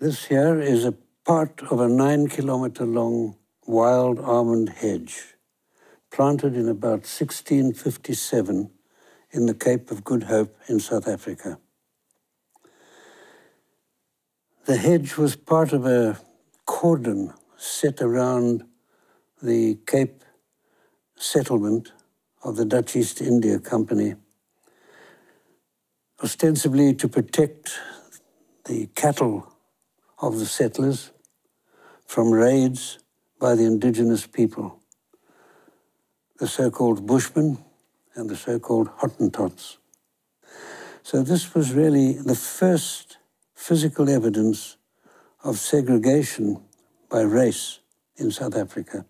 This here is a part of a 9-kilometer-long wild almond hedge, planted in about 1657 in the Cape of Good Hope in South Africa. The hedge was part of a cordon set around the Cape settlement of the Dutch East India Company, ostensibly to protect the cattle of the settlers from raids by the indigenous people, the so-called Bushmen and the so-called Hottentots. So this was really the first physical evidence of segregation by race in South Africa.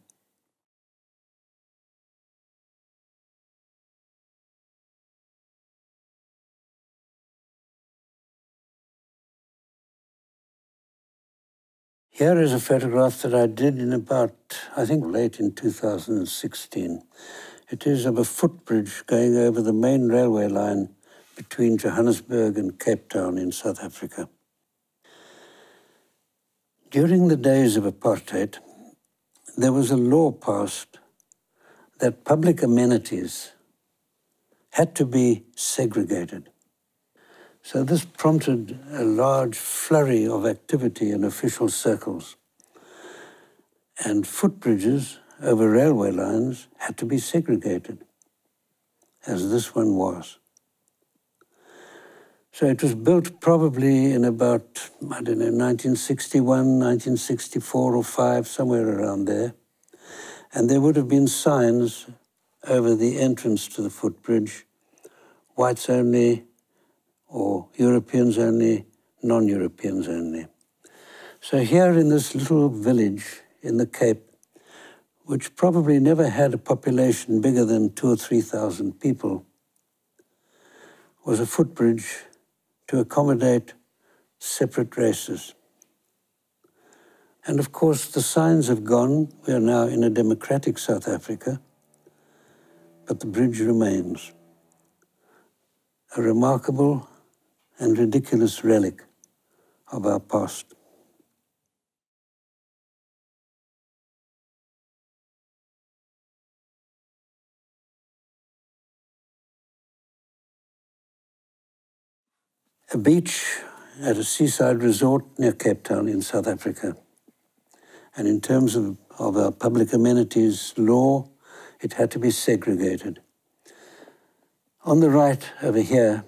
Here is a photograph that I did in about, I think, late in 2016. It is of a footbridge going over the main railway line between Johannesburg and Cape Town in South Africa. During the days of apartheid, there was a law passed that public amenities had to be segregated. So this prompted a large flurry of activity in official circles. And footbridges over railway lines had to be segregated, as this one was. So it was built probably in about, 1961, 1964 or 5, somewhere around there. And there would have been signs over the entrance to the footbridge, whites only, or Europeans only, non-Europeans only. So here in this little village in the Cape, which probably never had a population bigger than 2,000 or 3,000 people, was a footbridge to accommodate separate races. And of course, the signs have gone. We are now in a democratic South Africa, but the bridge remains. A remarkable and ridiculous relic of our past. A beach at a seaside resort near Cape Town in South Africa. And in terms of our public amenities law, it had to be segregated. On the right over here,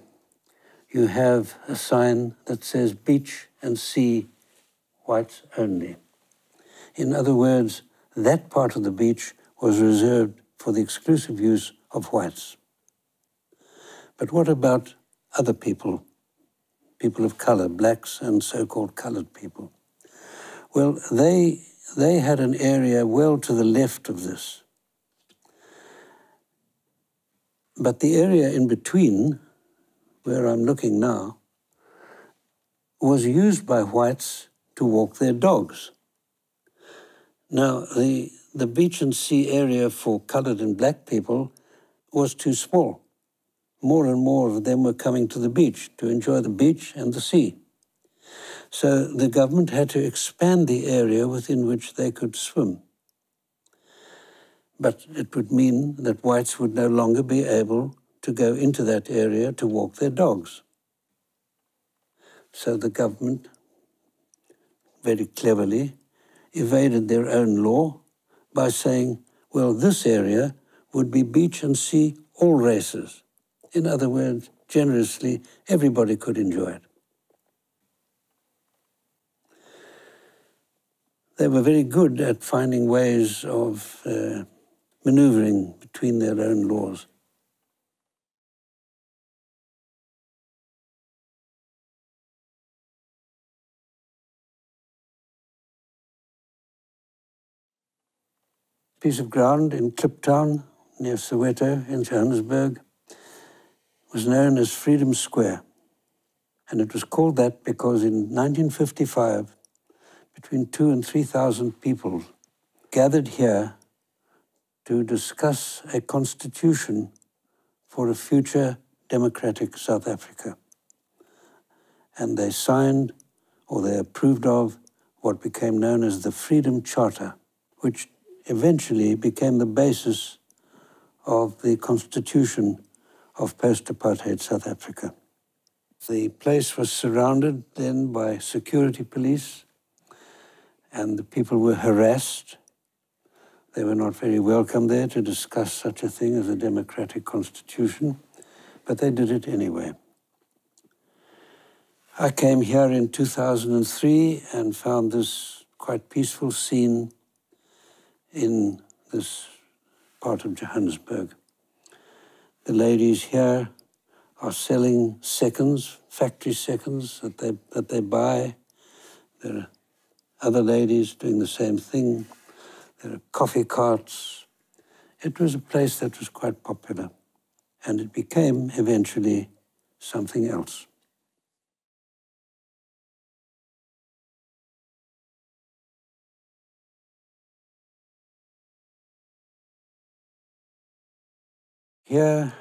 you have a sign that says beach and sea, whites only. In other words, that part of the beach was reserved for the exclusive use of whites. But what about other people? People of color, blacks and so-called colored people. Well, they had an area well to the left of this. But the area in between, where I'm looking now, was used by whites to walk their dogs. Now, the beach and sea area for colored and black people was too small. More and more of them were coming to the beach to enjoy the beach and the sea. So the government had to expand the area within which they could swim. But it would mean that whites would no longer be able to go into that area to walk their dogs. So the government, very cleverly, evaded their own law by saying, well, this area would be beach and sea, all races. In other words, generously, everybody could enjoy it. They were very good at finding ways of maneuvering between their own laws. A piece of ground in Kliptown, near Soweto in Johannesburg, was known as Freedom Square. And it was called that because in 1955, between 2,000 and 3,000 people gathered here to discuss a constitution for a future democratic South Africa. And they signed or they approved of, what became known as the Freedom Charter, which eventually became the basis of the constitution of post-apartheid South Africa. The place was surrounded then by security police, and the people were harassed. They were not very welcome there to discuss such a thing as a democratic constitution, but they did it anyway. I came here in 2003 and found this quite peaceful scene in this part of Johannesburg. The ladies here are selling seconds, factory seconds that they buy. There are other ladies doing the same thing. There are coffee carts. It was a place that was quite popular, and it became eventually something else. Here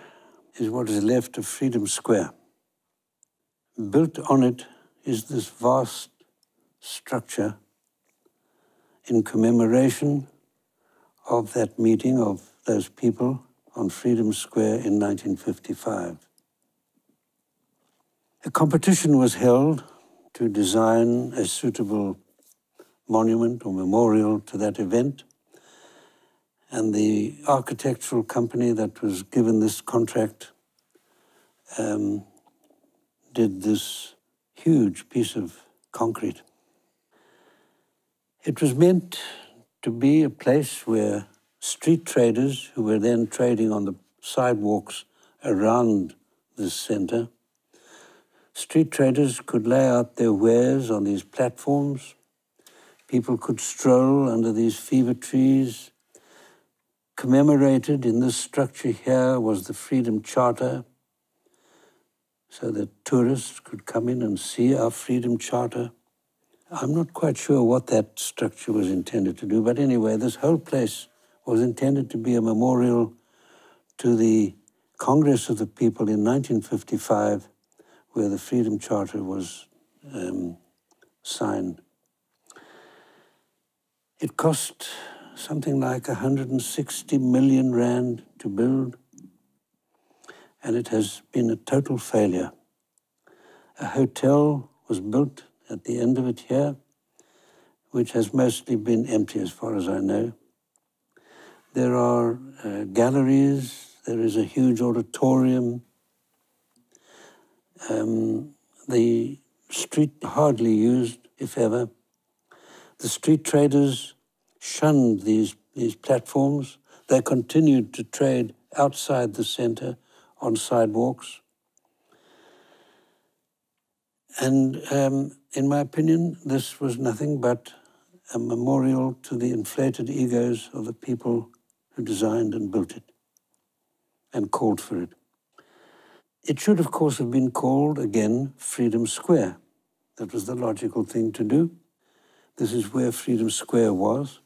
is what is left of Freedom Square. Built on it is this vast structure in commemoration of that meeting of those people on Freedom Square in 1955. A competition was held to design a suitable monument or memorial to that event, and the architectural company that was given this contract did this huge piece of concrete. It was meant to be a place where street traders, who were then trading on the sidewalks around this center, street traders could lay out their wares on these platforms. People could stroll under these fever trees. Commemorated in this structure here was the Freedom Charter, so that tourists could come in and see our Freedom Charter. I'm not quite sure what that structure was intended to do, but anyway, this whole place was intended to be a memorial to the Congress of the People in 1955, where the Freedom Charter was signed. It cost something like 160 million rand to build, and it has been a total failure. A hotel was built at the end of it here, which has mostly been empty as far as I know. There are galleries, there is a huge auditorium. The street hardly used, if ever. The street traders shunned these platforms. They continued to trade outside the center on sidewalks. And in my opinion, this was nothing but a memorial to the inflated egos of the people who designed and built it and called for it. It should, of course, have been called, again, Freedom Square. That was the logical thing to do. This is where Freedom Square was.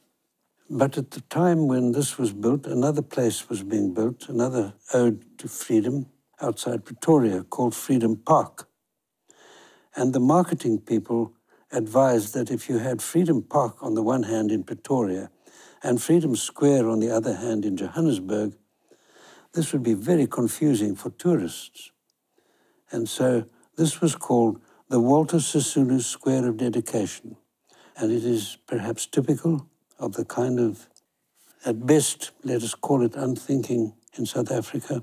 But at the time when this was built, another place was being built, another ode to freedom outside Pretoria called Freedom Park. And the marketing people advised that if you had Freedom Park on the one hand in Pretoria and Freedom Square on the other hand in Johannesburg, this would be very confusing for tourists. And so this was called the Walter Sisulu Square of Dedication. And it is perhaps typical of the kind of, at best, let us call it unthinking in South Africa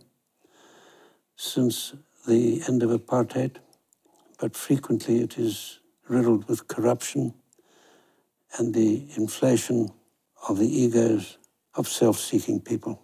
since the end of apartheid, but frequently it is riddled with corruption and the inflation of the egos of self-seeking people.